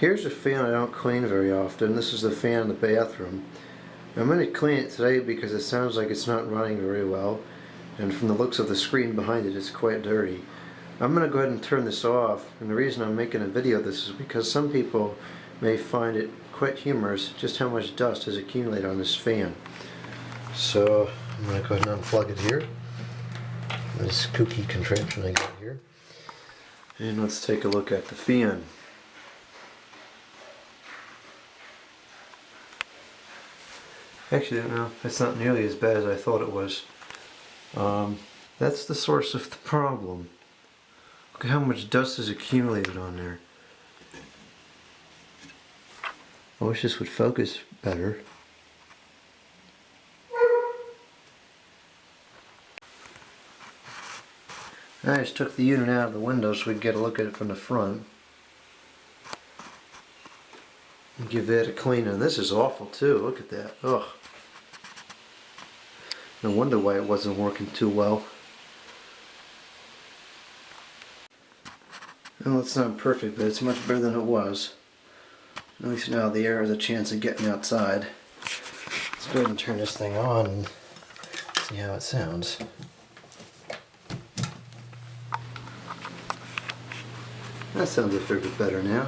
Here's a fan I don't clean very often. This is the fan in the bathroom. I'm going to clean it today because it sounds like it's not running very well, and from the looks of the screen behind it, it's quite dirty. I'm going to go ahead and turn this off, and the reason I'm making a video of this is because some people may find it quite humorous just how much dust has accumulated on this fan. So I'm going to go ahead and unplug it here. This kooky contraption I got here. And let's take a look at the fan. Actually, no, it's not nearly as bad as I thought it was. That's the source of the problem. Look at how much dust is accumulated on there. I wish this would focus better. I just took the unit out of the window so we could get a look at it from the front. And give that a clean, and this is awful too. Look at that. Ugh. No wonder why it wasn't working too well. Well, it's not perfect, but it's much better than it was. At least now the air has a chance of getting outside. Let's go ahead and turn this thing on and see how it sounds. That sounds a fair bit better now.